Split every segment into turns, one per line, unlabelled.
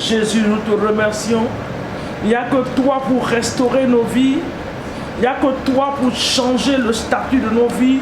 Jésus, nous te remercions. Il n'y a que toi pour restaurer nos vies. Il n'y a que toi pour changer le statut de nos vies.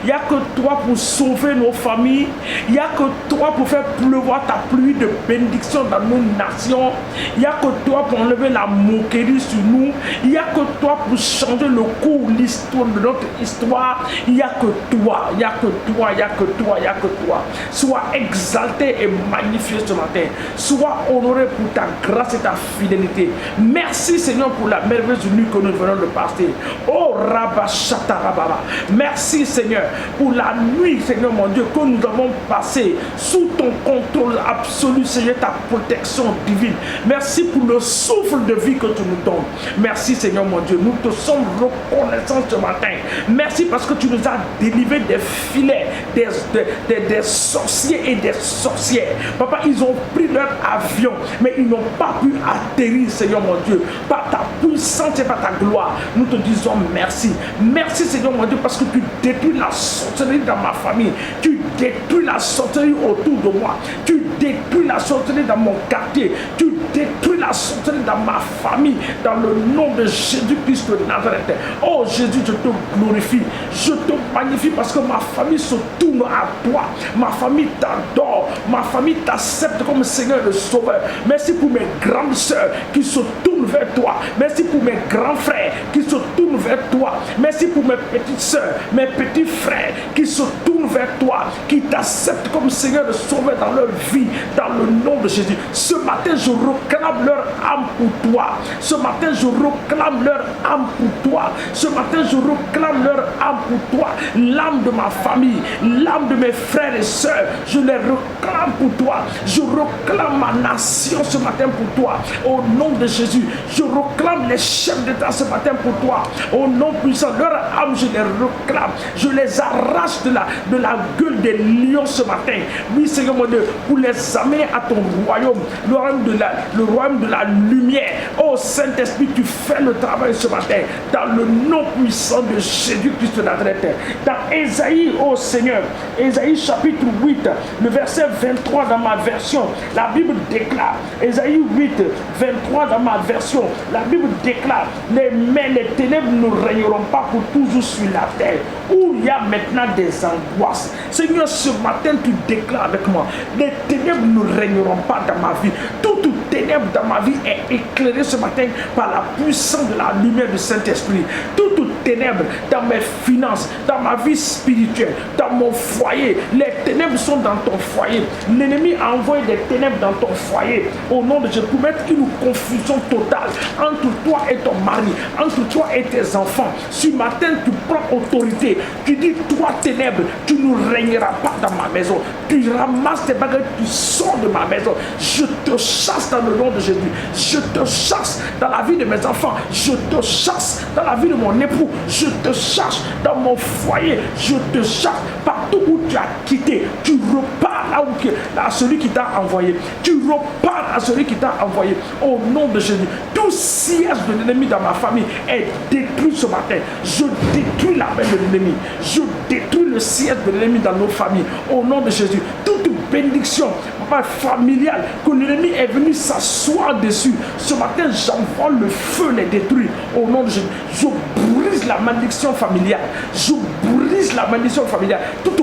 Il n'y a que toi pour sauver nos familles. Il n'y a que toi pour faire pleuvoir ta pluie de bénédiction dans nos nations. Il n'y a que toi pour enlever la moquerie sur nous. Il n'y a que toi pour changer le cours, l'histoire de notre histoire. Il n'y a que toi, il n'y a que toi, il n'y a que toi, il n'y a que toi. Sois exalté et magnifié ce matin. Sois honoré pour ta grâce et ta fidélité. Merci Seigneur pour la merveilleuse nuit que nous venons de passer. Oh Rabba Shatarababa. Merci Seigneur pour la nuit, Seigneur mon Dieu, que nous avons passé sous ton contrôle absolu, Seigneur, ta protection divine. Merci pour le souffle de vie que tu nous donnes. Merci, Seigneur mon Dieu, nous te sommes reconnaissants ce matin. Merci parce que tu nous as délivrés des filets, des sorciers et des sorcières. Papa, ils ont pris leur avion, mais ils n'ont pas pu atterrir, Seigneur mon Dieu, par ta puissance et par ta gloire. Nous te disons merci. Merci, Seigneur mon Dieu, parce que tu détruis la sorcellerie dans ma famille, tu détruis la sorcellerie autour de moi, tu détruis la sorcellerie dans mon quartier, tu détruis la sorcellerie dans ma famille, dans le nom de Jésus-Christ de Nazareth. Oh Jésus, je te glorifie, je te magnifie parce que ma famille se tourne à toi, ma famille t'adore, ma famille t'accepte comme Seigneur et Sauveur. Merci pour mes grandes sœurs qui se tournent vers toi, merci pour mes grands frères qui se tournent vers toi, merci pour mes petites sœurs, mes petits frères qui se tournent vers toi, qui t'acceptent comme Seigneur et Sauveur dans leur vie, dans le nom de Jésus. Ce matin, je réclame leur âme pour toi. Ce matin, je réclame leur âme pour toi. Ce matin, je réclame leur âme pour toi. L'âme de ma famille, l'âme de mes frères et sœurs, je les réclame pour toi. Je réclame ma nation ce matin pour toi. Au nom de Jésus, je réclame les chefs d'État ce matin pour toi. Au nom puissant, leur âme, je les réclame. Je les arrache de la gueule des lions ce matin. Oui, Seigneur mon Dieu, pour les amener à ton royaume, le royaume de la lumière. Oh Saint-Esprit, tu fais le travail ce matin dans le nom puissant de Jésus-Christ de Nazareth. Dans Ésaïe, oh Seigneur, Ésaïe chapitre 8, le verset 23 dans ma version, la Bible déclare, Ésaïe 8, 23 dans ma version, la Bible déclare, mais les ténèbres ne régneront pas pour toujours sur la terre, où il y a maintenant des angoisses. Seigneur, ce matin, tu déclares avec moi, les ténèbres ne régneront pas dans ma vie. Toute ténèbre dans ma vie est éclairée ce matin par la puissance de la lumière du Saint-Esprit. Toute ténèbres dans mes finances, dans ma vie spirituelle, dans mon foyer. Les ténèbres sont dans ton foyer. L'ennemi a envoyé des ténèbres dans ton foyer. Au nom de Jésus, pour mettre une confusion totale entre toi et ton mari, entre toi et tes enfants. Ce matin, tu prends autorité. Tu dis, toi ténèbres, tu ne régneras pas dans ma maison. Tu ramasses tes bagages, tu sors de ma maison. Je te chasse dans le nom de Jésus. Je te chasse dans la vie de mes enfants. Je te chasse dans la vie de mon époux. Je te chasse dans mon foyer. Je te chasse partout où tu as quitté. Tu repars à celui qui t'a envoyé. Tu repars à celui qui t'a envoyé. Au nom de Jésus. Tout siège de l'ennemi dans ma famille est détruit ce matin. Je détruis la main de l'ennemi. Je détruis le siège de l'ennemi dans nos familles. Au nom de Jésus. Toute bénédiction familiale que l'ennemi est venu s'asseoir dessus. Ce matin, j'envoie le feu les détruire. Au nom de Jésus. Je brise la malédiction familiale. Je brise la malédiction familiale. Toute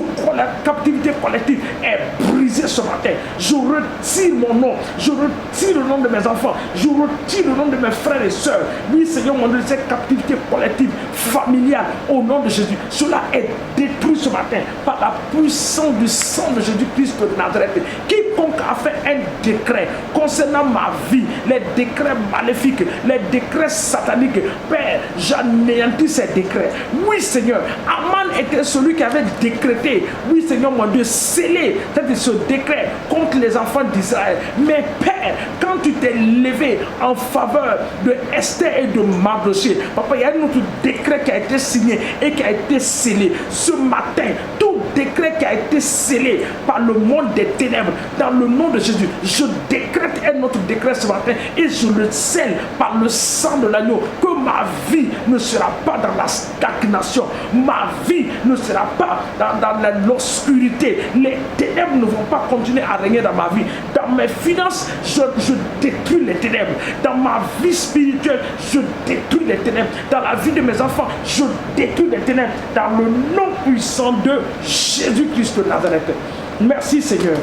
captivité collective est brisée ce matin. Je retire mon nom. Je retire le nom de mes enfants. Je retire le nom de mes frères et sœurs. Oui, Seigneur, mon Dieu, cette captivité collective familiale, au nom de Jésus, cela est détruit ce matin par la puissance du sang de Jésus-Christ de Nazareth. Quiconque a fait un décret concernant ma vie, les décrets maléfiques, les décrets sataniques, Père, j'anéantis ces décrets. Oui, Seigneur, Aman était celui qui avait décrété, oui, Seigneur, mon Dieu, scellé ce décret contre les enfants d'Israël. Mais Père, quand tu t'es levé en faveur de Esther et de Mardochée, papa, il y a un autre décret qui a été signé et qui a été scellé. Ce matin, tout décret qui a été scellé par le monde des ténèbres, dans le nom de Jésus, je décrète un autre décret ce matin et je le scelle par le sang de l'agneau, que ma vie ne sera pas dans la stagnation, ma vie ne sera pas dans l'obscurité, les ténèbres ne vont pas continuer à régner dans ma vie. Dans mes finances, je détruis les ténèbres. Dans ma vie spirituelle, je détruis les ténèbres. Dans la vie de mes enfants, je détruis les ténèbres. Dans le nom puissant de Jésus-Christ de Nazareth. Merci Seigneur.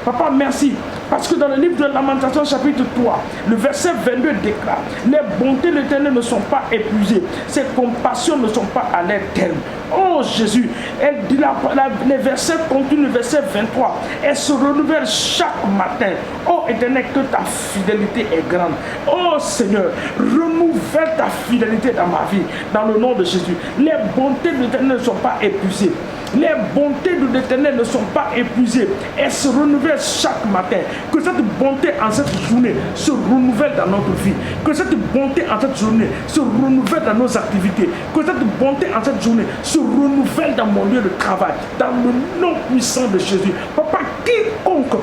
Papa, merci. Parce que dans le livre de Lamentations chapitre 3, le verset 22 déclare: les bontés de l'Éternel ne sont pas épuisées, ses compassions ne sont pas à leur terme. Oh Jésus, elle dit les versets continuent, le verset 23, elle se renouvelle chaque matin. Oh Éternel, que ta fidélité est grande. Oh Seigneur, renouvelle ta fidélité dans ma vie, dans le nom de Jésus. Les bontés de l'Éternel ne sont pas épuisées. Les bontés de l'Éternel ne sont pas épuisées. Elles se renouvellent chaque matin. Que cette bonté en cette journée se renouvelle dans notre vie. Que cette bonté en cette journée se renouvelle dans nos activités. Que cette bonté en cette journée se renouvelle dans mon lieu de travail. Dans le nom puissant de Jésus. Papa, quiconque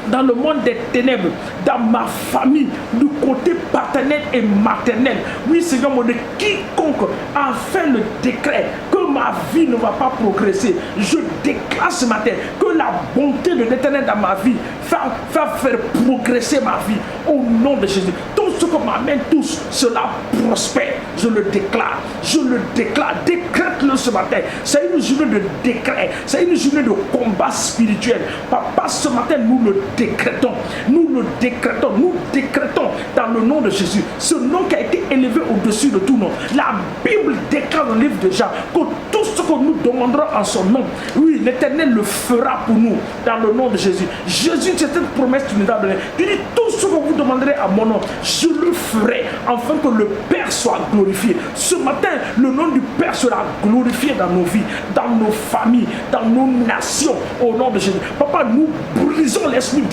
dans le monde des ténèbres, dans ma famille, du côté paternel et maternel, oui Seigneur mon Dieu, quiconque a fait le décret que ma vie ne va pas progresser, je déclare ce matin que la bonté de l'Éternel dans ma vie va faire progresser ma vie au nom de Jésus. Tout ce que ma main touche, cela prospère. Je le déclare, décrète-le ce matin. C'est une journée de décret, c'est une journée de combat spirituel. Papa, ce matin nous le décrétons, nous décrétons dans le nom de Jésus, ce nom qui a été élevé au-dessus de tout nom. La Bible déclare dans le livre de Jean que tout ce que nous demanderons en son nom, oui, l'Éternel le fera pour nous dans le nom de Jésus. Jésus, c'est cette promesse que tu nous as donnée. Tu dis: tout ce que vous demanderez à mon nom, je le ferai, afin que le Père soit glorifié. Ce matin, le nom du Père sera glorifié dans nos vies, dans nos familles, dans nos nations, au nom de Jésus. Papa, nous brisons l'esprit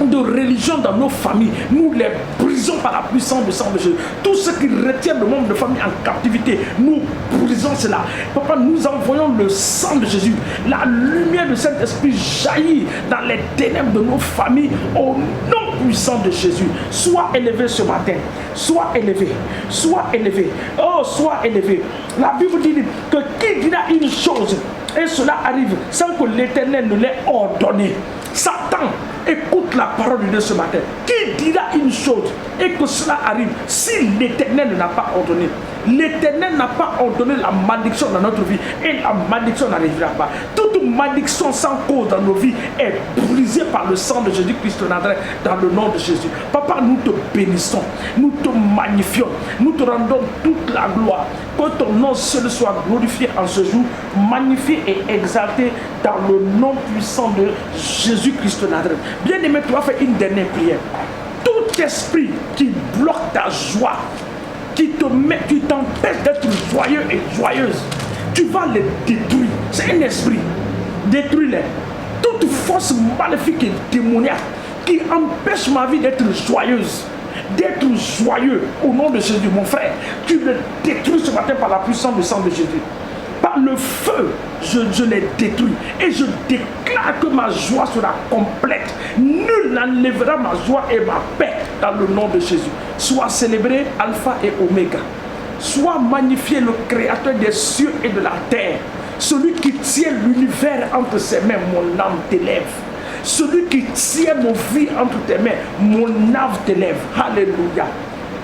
de religion dans nos familles, nous les brisons par la puissance du sang de Jésus. Tout ce qui retient le membre de famille en captivité, nous brisons cela. Papa, nous envoyons le sang de Jésus, la lumière de cet esprit jaillit dans les ténèbres de nos familles au nom puissant de Jésus. Sois élevé ce matin, sois élevé, oh sois élevé. La Bible dit que qui dira une chose et cela arrive sans que l'Éternel ne l'ait ordonné. Satan, écoute la parole de Dieu ce matin. Qui dira une chose et que cela arrive si l'Éternel ne l'a pas ordonné? L'Éternel n'a pas ordonné la malédiction dans notre vie et la malédiction n'arrivera pas. Toute malédiction sans cause dans nos vies est brisée par le sang de Jésus-Christ de Nazareth dans le nom de Jésus. Papa, nous te bénissons, nous te magnifions, nous te rendons toute la gloire. Que ton nom seul soit glorifié en ce jour, magnifié et exalté dans le nom puissant de Jésus-Christ de Nazareth. Bien-aimé, tu vas faire une dernière prière. Tout esprit qui bloque ta joie, qui t'empêche d'être joyeux et joyeuse, tu vas les détruire. C'est un esprit. Détruis-les. Toute force maléfique et démoniaque qui empêche ma vie d'être joyeuse, d'être joyeux, au nom de Jésus, mon frère, tu le détruis ce matin par la puissance du sang de Jésus. Par le feu, je les détruis. Et je déclare que ma joie sera complète. Nul n'enlèvera ma joie et ma paix dans le nom de Jésus. Sois célébré, Alpha et Oméga. Sois magnifié, le Créateur des cieux et de la terre. Celui qui tient l'univers entre ses mains, mon âme t'élève. Celui qui tient nos vies entre tes mains, mon âme t'élève. Alléluia.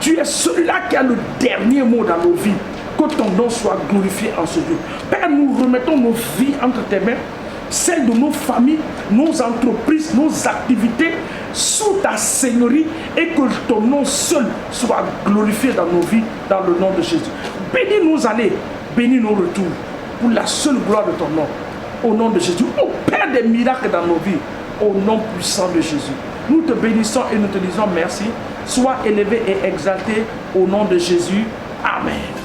Tu es celui-là qui a le dernier mot dans nos vies. Que ton nom soit glorifié en ce jour. Père, nous remettons nos vies entre tes mains, celles de nos familles, nos entreprises, nos activités, sous ta seigneurie, et que ton nom seul soit glorifié dans nos vies, dans le nom de Jésus. Bénis nos allées, bénis nos retours, pour la seule gloire de ton nom, au nom de Jésus. Opère des miracles dans nos vies, au nom puissant de Jésus. Nous te bénissons et nous te disons merci. Sois élevé et exalté au nom de Jésus. Amen.